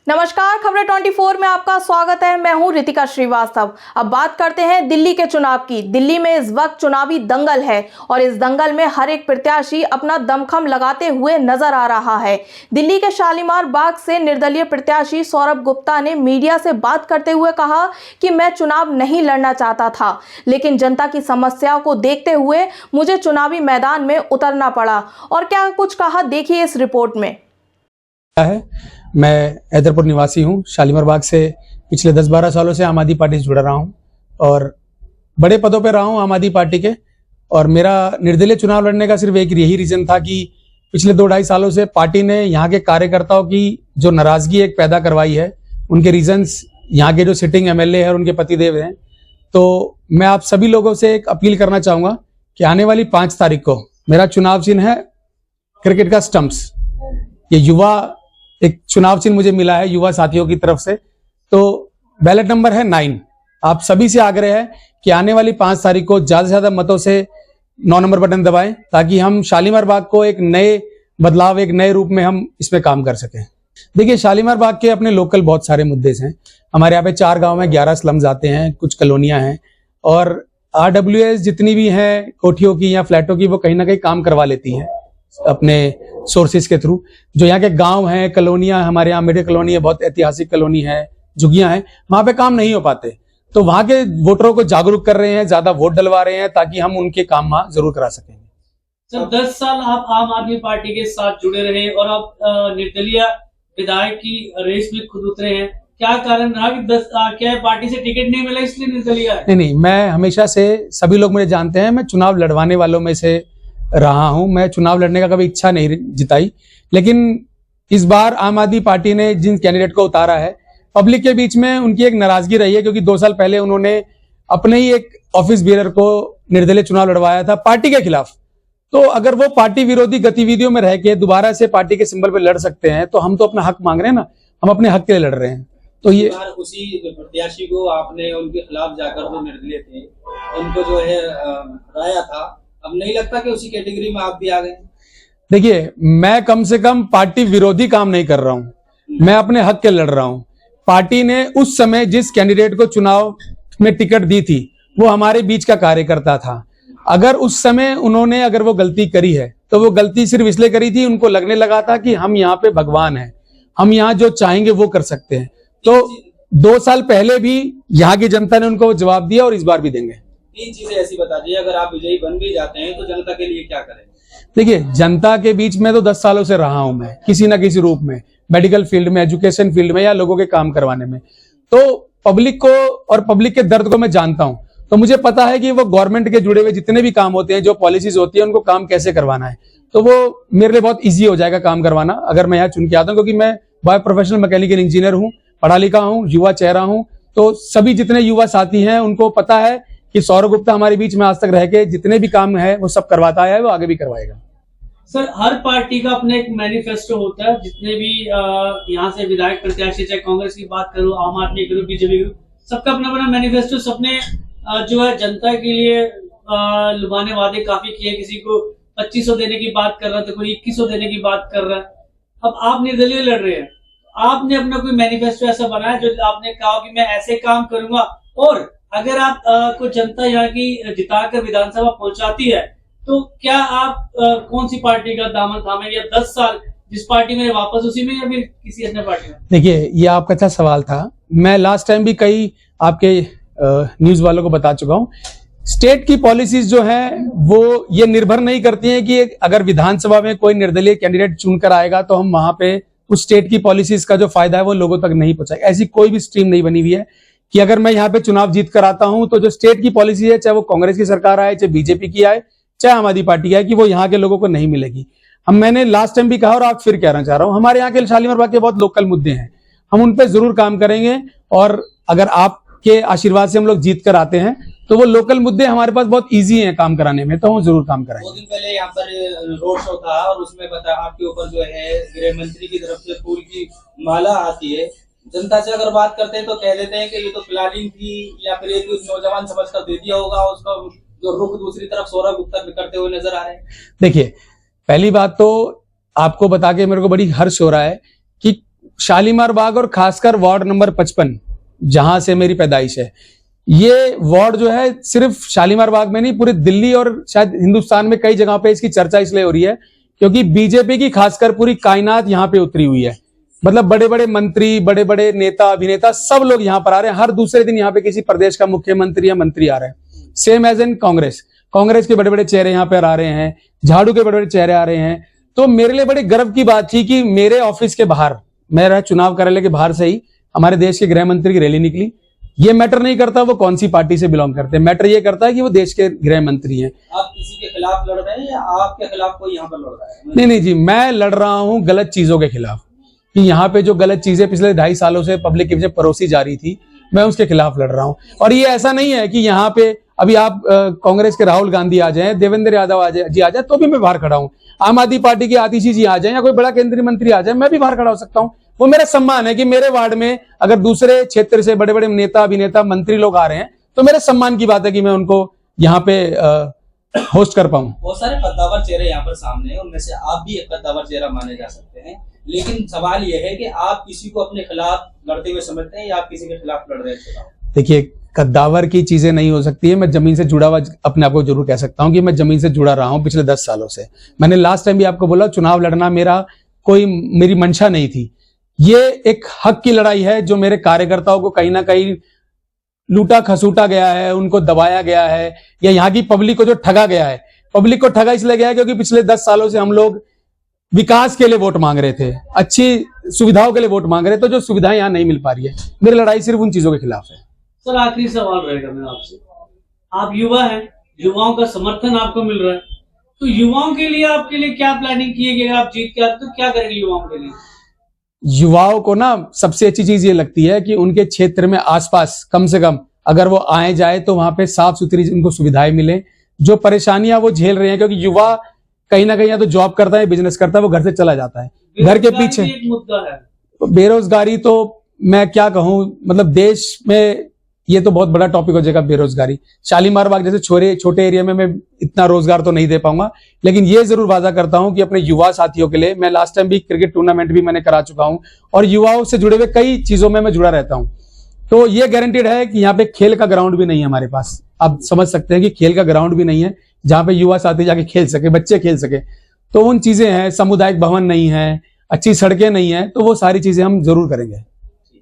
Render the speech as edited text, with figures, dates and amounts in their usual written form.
नमस्कार, खबरें 24 में आपका स्वागत है। मैं हूं रितिका श्रीवास्तव। अब बात करते हैं दिल्ली के चुनाव की। दिल्ली में इस वक्त चुनावी दंगल है और इस दंगल में हर एक प्रत्याशी अपना दमखम लगाते हुए नजर आ रहा है। दिल्ली के शालीमार बाग से निर्दलीय प्रत्याशी सौरभ गुप्ता ने मीडिया से बात करते हुए कहा कि मैं चुनाव नहीं लड़ना चाहता था, लेकिन जनता की समस्याओं को देखते हुए मुझे चुनावी मैदान में उतरना पड़ा। और क्या कुछ कहा, देखिए इस रिपोर्ट में। मैं हैदरपुर निवासी हूं। शालीमार बाग से पिछले 10-12 सालों से आम आदमी पार्टी से जुड़ा रहा हूं और बड़े पदों पर रहा हूं आम आदमी पार्टी के। और मेरा निर्दलीय चुनाव लड़ने का सिर्फ एक यही रीजन था कि पिछले 2-2.5 सालों से पार्टी ने यहाँ के कार्यकर्ताओं की जो नाराजगी एक पैदा करवाई है, उनके रीजंस यहाँ के जो सिटिंग एमएलए है और उनके पतिदेव हैं। तो मैं आप सभी लोगों से एक अपील करना चाहूंगा कि आने वाली 5 तारीख को मेरा चुनाव चिन्ह है क्रिकेट का स्टंप्स। ये युवा एक चुनाव चिन्ह मुझे मिला है युवा साथियों की तरफ से, तो बैलेट नंबर है 9। आप सभी से आग्रह है कि आने वाली 5 तारीख को ज्यादा से ज्यादा मतों से 9 नंबर बटन दबाएं, ताकि हम शालीमार बाग को एक नए बदलाव, एक नए रूप में हम इसमें काम कर सकें। देखिए, शालीमार बाग के अपने लोकल बहुत सारे मुद्दे हैं। हमारे यहाँ पे 4 गांव में 11 स्लम्स आते हैं, कुछ कॉलोनियां हैं और RWS जितनी भी हैं कोठियों की या फ्लैटों की, वो कहीं ना कहीं काम करवा लेती हैं अपने सोर्सेज के थ्रू। जो यहाँ के गांव हैं, कॉलोनियां, हमारे यहाँ मेडे कॉलोनी है, बहुत ऐतिहासिक कॉलोनी है, झुग्गियां हैं, वहां पे काम नहीं हो पाते। तो वहां के वोटरों को जागरूक कर रहे हैं, ज्यादा वोट डलवा रहे हैं ताकि हम उनके काम वहां जरूर करा सकेंगे। सर, 10 साल आप आम आदमी पार्टी के साथ जुड़े रहे और अब निर्दलीय विधायक की रेस में खुद उतरे हैं। क्या कारण रहा कि क्या पार्टी से टिकट नहीं मिला इसलिए निर्दलीय? नहीं, मैं हमेशा से, सभी लोग मुझे जानते हैं, मैं चुनाव लड़वाने वालों में से रहा हूं। मैं चुनाव लड़ने का कभी इच्छा नहीं जिताई, लेकिन इस बार आम आदमी पार्टी ने जिन कैंडिडेट को उतारा है, पब्लिक के बीच में उनकी एक नाराजगी रही है, क्योंकि 2 साल पहले उन्होंने अपने ही एक ऑफिस बेरर को निर्दलीय चुनाव लड़वाया था पार्टी के खिलाफ। तो अगर वो पार्टी विरोधी गतिविधियों में रह के दोबारा से पार्टी के सिंबल पे लड़ सकते हैं, तो हम तो अपना हक मांग रहे हैं ना, हम अपने हक के लिए लड़ रहे हैं। तो ये उसी प्रत्याशी को आपने उनके खिलाफ जाकर जो निर्दलीय थे उनको जो है हराया था, अब नहीं लगता कि उसी कैटेगरी में आप भी आ गए? देखिए, मैं कम से कम पार्टी विरोधी काम नहीं कर रहा हूं, मैं अपने हक के लड़ रहा हूं। पार्टी ने उस समय जिस कैंडिडेट को चुनाव में टिकट दी थी, वो हमारे बीच का कार्यकर्ता था। अगर उस समय उन्होंने अगर वो गलती करी है, तो वो गलती सिर्फ इसलिए करी थी, उनको लगने लगा था कि हम यहाँ पे भगवान हैं, हम यहाँ जो चाहेंगे वो कर सकते हैं। तो 2 साल पहले भी यहाँ की जनता ने उनको जवाब दिया और इस बार भी देंगे। 3 चीजें ऐसी बता दीजिए, अगर आप विजयी बन भी जाते हैं तो जनता के लिए क्या करें? देखिए, जनता के बीच में तो 10 सालों से रहा हूं मैं, किसी ना किसी रूप में, मेडिकल फील्ड में, एजुकेशन फील्ड में या लोगों के काम करवाने में। तो पब्लिक को और पब्लिक के दर्द को मैं जानता हूं। तो मुझे पता है कि वो गवर्नमेंट के जुड़े हुए जितने भी काम होते हैं, जो पॉलिसीज होती है, उनको काम कैसे करवाना है। तो वो मेरे लिए बहुत ईजी हो जाएगा काम करवाना, अगर मैं यहाँ चुन के आता हूँ, क्योंकि मैं बाय प्रोफेशनल मैकेनिकल इंजीनियर हूँ, पढ़ा लिखा हूँ, युवा चेहरा हूँ। तो सभी जितने युवा साथी हैं उनको पता है कि सौरभ गुप्ता हमारे बीच में आज तक रह के जितने भी काम है वो सब करवाता है, वो आगे भी करवाएगा। सर, हर पार्टी का अपना एक मैनिफेस्टो होता है। जितने भी यहाँ से विधायक प्रत्याशी, चाहे कांग्रेस की बात करो, आम आदमी करो, बीजेपी करो, सबका अपना अपना मैनिफेस्टो। सबने जो है जनता के लिए लुभाने वादे काफी किए। किसी को 2500 देने की बात कर रहा है, तो कोई 2100 देने की बात कर रहा है। अब आप निर्दलीय लड़ रहे हैं, आपने अपना कोई मैनिफेस्टो ऐसा बनाया जो आपने कहा कि मैं ऐसे काम करूंगा, और अगर आप को जनता यहाँ की जिताकर विधानसभा पहुंचाती है, तो क्या आप कौन सी पार्टी का दामन थामेंगे? 10 साल जिस पार्टी में वापस उसी में, या फिर किसी अन्य पार्टी में? देखिए, ये आपका अच्छा सवाल था। मैं लास्ट टाइम भी कई आपके न्यूज वालों को बता चुका हूं। स्टेट की पॉलिसीज जो है वो ये निर्भर नहीं करती हैं कि अगर विधानसभा में कोई निर्दलीय कैंडिडेट चुनकर आएगा तो हम वहां पे उस स्टेट की पॉलिसीज का जो फायदा है वो लोगों तक नहीं पहुंचाएगा। ऐसी कोई भी स्ट्रीम नहीं बनी हुई है कि अगर मैं यहाँ पे चुनाव जीत कर आता हूं तो जो स्टेट की पॉलिसी है, चाहे वो कांग्रेस की सरकार आए, चाहे बीजेपी की आए, चाहे आम आदमी पार्टी आए, कि वो यहाँ के लोगों को नहीं मिलेगी। मैंने लास्ट टाइम भी कहा और आज फिर कहना चाह रहा हूं, हमारे यहाँ के शालीमार बाग के बहुत लोकल मुद्दे हैं, हम उन पर जरूर काम करेंगे। और अगर आपके आशीर्वाद से हम लोग जीत कर आते हैं तो वो लोकल मुद्दे हमारे पास बहुत इजी हैं काम कराने में, तो हम जरूर काम कराएंगे। 2 दिन पहले यहाँ पर रोड शो था और उसमें बता आपके ऊपर जो है गृह मंत्री की तरफ से फूल की माला आती है। जनता से अगर बात करते हैं तो कह देते हैं कि ये तो प्लानिंग थी, या फिर एक नौजवान समझ कर दे दिया होगा, उसका जो रुख दूसरी तरफ सौरभ गुप्ता करते हुए नजर आ रहे हैं। देखिए, पहली बात तो आपको बता के मेरे को बड़ी हर्ष हो रहा है कि शालीमार बाग और खासकर वार्ड नंबर 55 जहां से मेरी पैदाइश है, ये वार्ड जो है सिर्फ शालीमार बाग में नहीं, पूरी दिल्ली और शायद हिंदुस्तान में कई जगहों पे इसकी चर्चा इसलिए हो रही है क्योंकि बीजेपी की खासकर पूरी कायनात यहाँ पे उतरी हुई है। मतलब बड़े बड़े मंत्री, बड़े बड़े नेता, अभिनेता सब लोग यहाँ पर आ रहे हैं। हर दूसरे दिन यहाँ पे किसी प्रदेश का मुख्यमंत्री या मंत्री आ रहे हैं। सेम एज इन कांग्रेस के बड़े बड़े चेहरे यहाँ पर आ रहे हैं, झाड़ू के बड़े बड़े चेहरे आ रहे हैं। तो मेरे लिए बड़े गर्व की बात थी कि मेरे ऑफिस के बाहर, मेरा चुनाव कार्यालय के बाहर से ही हमारे देश के गृह मंत्री की रैली निकली। ये मैटर नहीं करता वो कौन सी पार्टी से बिलोंग करते हैं, मैटर ये करता है कि वो देश के गृह मंत्री हैं। आप किसी के खिलाफ लड़ रहे हैं या आपके खिलाफ कोई यहाँ पर लड़ रहा है? नहीं जी, मैं लड़ रहा हूं गलत चीजों के खिलाफ, कि यहाँ पे जो गलत चीजें पिछले 2.5 सालों से पब्लिक की वजह परोसी जा रही थी, मैं उसके खिलाफ लड़ रहा हूं। और ये ऐसा नहीं है कि यहाँ पे अभी आप कांग्रेस के राहुल गांधी आ जाए, देवेंद्र यादव जी आ जाए तो भी मैं बाहर खड़ा हूं। आम आदमी पार्टी के आतिशी जी आ जाए या कोई बड़ा केंद्रीय मंत्री आ जाए, मैं भी बाहर खड़ा हो सकता हूं। वो मेरा सम्मान है कि मेरे वार्ड में अगर दूसरे क्षेत्र से बड़े बड़े नेता, अभिनेता, मंत्री लोग आ रहे हैं तो मेरे सम्मान की बात है कि मैं उनको यहाँ पे होस्ट कर पाऊं। बहुत सारे कद्दावर चेहरे यहाँ पर सामने हैं, उनमें से आप भी एक कद्दावर चेहरा माने जा सकते हैं, लेकिन सवाल यह है कि आप किसी को अपने खिलाफ लड़ते हुए समझते हैं या आप किसी के खिलाफ लड़ रहे हैं? देखिए, कद्दावर की चीजें नहीं हो सकती है। मैं जमीन से जुड़ा हुआ अपने आप को जरूर कह सकता हूं कि मैं जमीन से जुड़ा रहा हूं पिछले 10 सालों से। मैंने लास्ट टाइम भी आपको बोला, चुनाव लड़ना मेरी मंशा नहीं थी। ये एक हक की लड़ाई है जो मेरे कार्यकर्ताओं को कहीं ना कहीं लूटा खसूटा गया है, उनको दबाया गया है, या यहाँ की पब्लिक को जो ठगा गया है। पब्लिक को ठगा इसलिए गया है क्योंकि पिछले 10 सालों से हम लोग विकास के लिए वोट मांग रहे थे, अच्छी सुविधाओं के लिए वोट मांग रहे थे, तो जो सुविधाएं यहाँ नहीं मिल पा रही है। मेरी लड़ाई सिर्फ उन चीजों के खिलाफ है। सर, आखिरी सवाल रहेगा मेरा आपसे। आप युवा हैं, युवाओं का समर्थन आपको मिल रहा है, तो युवाओं के लिए आपके लिए क्या प्लानिंग की है कि अगर आप जीत के आते तो क्या करेंगे युवाओं के लिए? युवाओं को ना सबसे अच्छी चीज ये लगती है कि उनके क्षेत्र में आसपास कम से कम अगर वो आए जाए तो वहां पे साफ सुथरी उनको सुविधाएं मिले। जो परेशानियां वो झेल रहे हैं, क्योंकि युवा कहीं ना कहीं या तो जॉब करता है, बिजनेस करता है, वो घर से चला जाता है, घर के पीछे। एक मुद्दा है बेरोजगारी, तो मैं क्या कहूं, मतलब देश में ये तो बहुत बड़ा टॉपिक हो जाएगा बेरोजगारी। शालीमार बाग जैसे छोटे एरिया में मैं इतना रोजगार तो नहीं दे पाऊंगा, लेकिन ये जरूर वादा करता हूं कि अपने युवा साथियों के लिए, मैं लास्ट टाइम भी क्रिकेट टूर्नामेंट भी मैंने करा चुका हूं और युवाओं से जुड़े हुए कई चीजों में मैं जुड़ा रहता हूं। तो ये गारंटीड है कि यहाँ पे खेल का ग्राउंड भी नहीं है हमारे पास। आप समझ सकते हैं कि खेल का ग्राउंड भी नहीं है जहां पे युवा साथी जाके खेल सके, बच्चे खेल सके। तो उन चीजें हैं, सामुदायिक भवन नहीं है, अच्छी सड़कें नहीं है, तो वो सारी चीजें हम जरूर करेंगे।